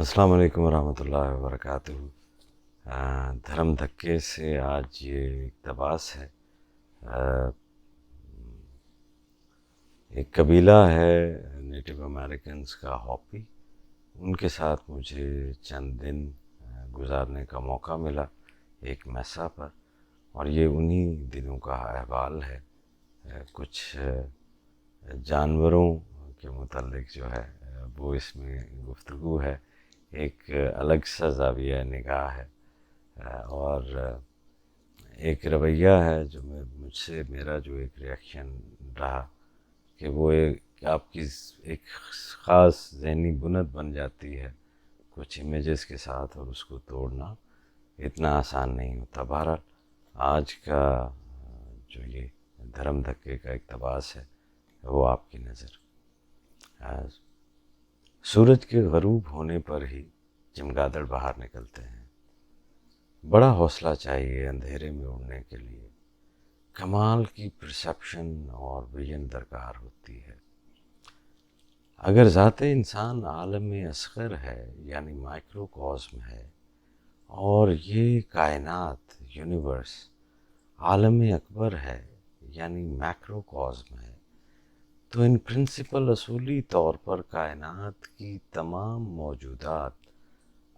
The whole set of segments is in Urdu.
السلام علیکم ورحمۃ اللہ وبرکاتہ۔ دھرم دھکے سے آج یہ اقتباس ہے۔ ایک قبیلہ ہے نیٹو امریکنز کا، ہوپی، ان کے ساتھ مجھے چند دن گزارنے کا موقع ملا ایک میسا پر، اور یہ انہی دنوں کا احوال ہے۔ کچھ جانوروں کے متعلق جو ہے وہ اس میں گفتگو ہے، ایک الگ سا زاویہ نگاہ ہے، اور ایک رویہ ہے جو مجھ سے میرا جو ایک ریاکشن رہا کہ وہ آپ کی ایک خاص ذہنی بنت بن جاتی ہے کچھ امیجز کے ساتھ، اور اس کو توڑنا اتنا آسان نہیں ہوتا۔ بہرحال آج کا جو یہ دھرم دھکے کا اقتباس ہے وہ آپ کی نظر۔ سورج کے غروب ہونے پر ہی چمگادڑ باہر نکلتے ہیں۔ بڑا حوصلہ چاہیے اندھیرے میں اڑنے کے لیے، کمال کی پرسیپشن اور ویژن درکار ہوتی ہے۔ اگر ذات انسان عالم اصغر ہے یعنی مائکرو کازم ہے، اور یہ کائنات یونیورس عالم اکبر ہے یعنی میکرو کازم ہے، تو ان پرنسپل اصولی طور پر کائنات کی تمام موجودات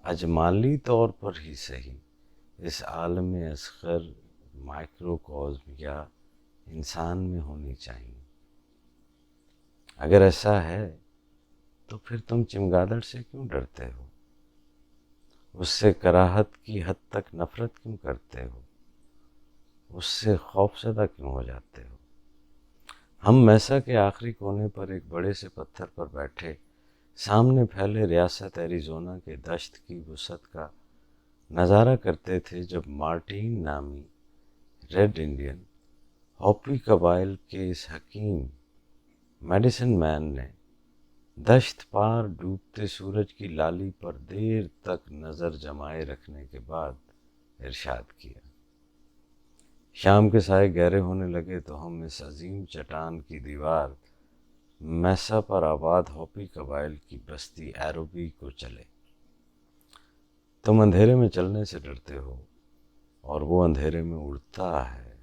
اجمالی طور پر ہی صحیح اس عالم اصغر مائکرو کازم یا انسان میں ہونی چاہیے۔ اگر ایسا ہے تو پھر تم چمگادڑ سے کیوں ڈرتے ہو؟ اس سے کراہت کی حد تک نفرت کیوں کرتے ہو؟ اس سے خوفزدہ کیوں ہو جاتے ہو؟ ہم میسا کے آخری کونے پر ایک بڑے سے پتھر پر بیٹھے سامنے پھیلے ریاست ایریزونا کے دشت کی وسعت کا نظارہ کرتے تھے جب مارٹین نامی ریڈ انڈین ہوپی قبائل کے اس حکیم میڈیسن مین نے دشت پار ڈوبتے سورج کی لالی پر دیر تک نظر جمائے رکھنے کے بعد ارشاد کیا۔ شام کے سائے گہرے ہونے لگے تو ہم اس عظیم چٹان کی دیوار میسا پر آباد ہوپی قبائل کی بستی ایروبی کو چلے۔ تم اندھیرے میں چلنے سے ڈرتے ہو اور وہ اندھیرے میں اڑتا ہے۔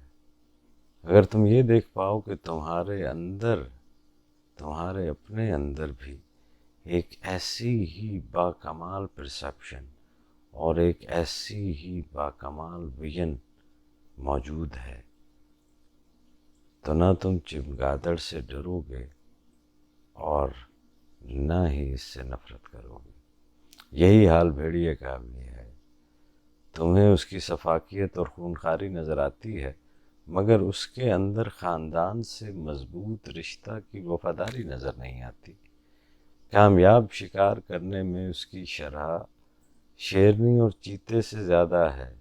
اگر تم یہ دیکھ پاؤ کہ تمہارے اپنے اندر بھی ایک ایسی ہی باکمال پرسیپشن اور ایک ایسی ہی باکمال ویژن موجود ہے، تو نہ تم چمگادڑ سے ڈرو گے اور نہ ہی اس سے نفرت کرو گے۔ یہی حال بھیڑیے کا بھی ہے۔ تمہیں اس کی سفاکیت اور خونخواری نظر آتی ہے، مگر اس کے اندر خاندان سے مضبوط رشتہ کی وفاداری نظر نہیں آتی۔ کامیاب شکار کرنے میں اس کی شرح شیرنی اور چیتے سے زیادہ ہے۔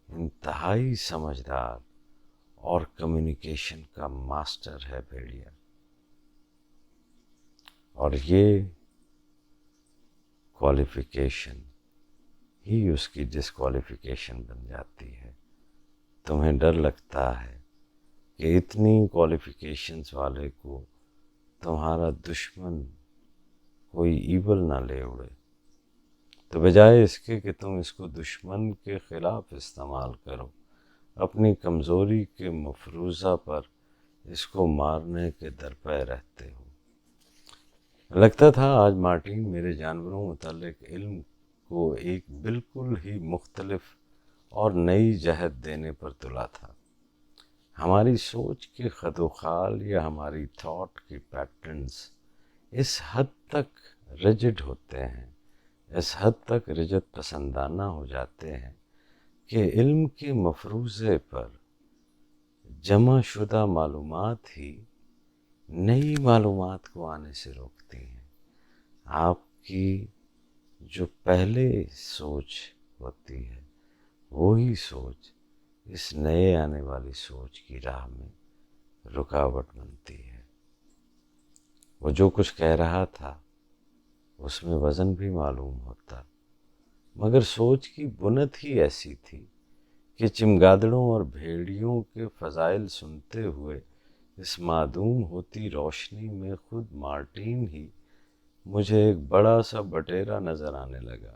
انتہائی سمجھدار اور کمیونیکیشن کا ماسٹر ہے بھیڑیا، اور یہ کوالیفیکیشن ہی اس کی ڈسکوالیفیکیشن بن جاتی ہے۔ تمہیں ڈر لگتا ہے کہ اتنی کوالیفیکیشنز والے کو تمہارا دشمن کوئی ایول نہ لے اڑے، تو بجائے اس کے کہ تم اس کو دشمن کے خلاف استعمال کرو، اپنی کمزوری کے مفروضہ پر اس کو مارنے کے درپے رہتے ہو۔ لگتا تھا آج مارٹین میرے جانوروں متعلق علم کو ایک بالکل ہی مختلف اور نئی جہت دینے پر تلا تھا۔ ہماری سوچ کے خد و خال یا ہماری تھاٹ کے پیٹرنز اس حد تک ریجڈ ہوتے ہیں، اس حد تک رجت پسندانہ ہو جاتے ہیں کہ علم کے مفروضے پر جمع شدہ معلومات ہی نئی معلومات کو آنے سے روکتی ہیں۔ آپ کی جو پہلے سوچ ہوتی ہے وہی سوچ اس نئے آنے والی سوچ کی راہ میں رکاوٹ بنتی ہے۔ وہ جو کچھ کہہ رہا تھا اس میں وزن بھی معلوم ہوتا، مگر سوچ کی بنت ہی ایسی تھی کہ چمگادڑوں اور بھیڑیوں کے فضائل سنتے ہوئے اس معدوم ہوتی روشنی میں خود مارٹین ہی مجھے ایک بڑا سا بٹیرا نظر آنے لگا۔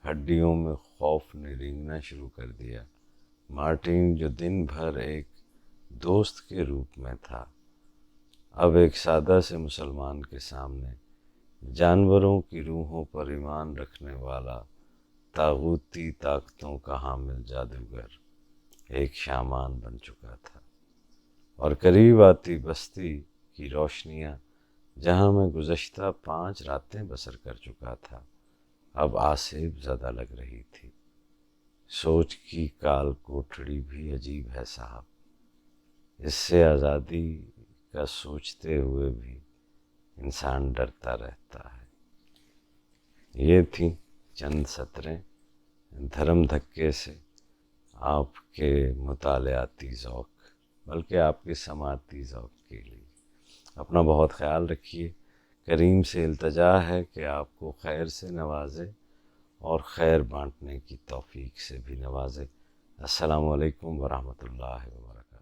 ہڈیوں میں خوف نے رینگنا شروع کر دیا۔ مارٹن جو دن بھر ایک دوست کے روپ میں تھا، اب ایک سادہ سے مسلمان کے سامنے جانوروں کی روحوں پر ایمان رکھنے والا طاغوتی طاقتوں کا حامل جادوگر ایک شامان بن چکا تھا، اور قریب آتی بستی کی روشنیاں جہاں میں گزشتہ 5 راتیں بسر کر چکا تھا اب آسیب زدہ لگ رہی تھی۔ سوچ کی کال کوٹڑی بھی عجیب ہے صاحب، اس سے آزادی کا سوچتے ہوئے بھی انسان ڈرتا رہتا ہے۔ یہ تھیں چند سطریں دھرم دھکے سے آپ کے مطالعاتی ذوق، بلکہ آپ کے سماعتی ذوق کے لیے۔ اپنا بہت خیال رکھیے۔ کریم سے التجا ہے کہ آپ کو خیر سے نوازے اور خیر بانٹنے کی توفیق سے بھی نوازے۔ السلام علیکم ورحمۃ اللہ وبرکاتہ۔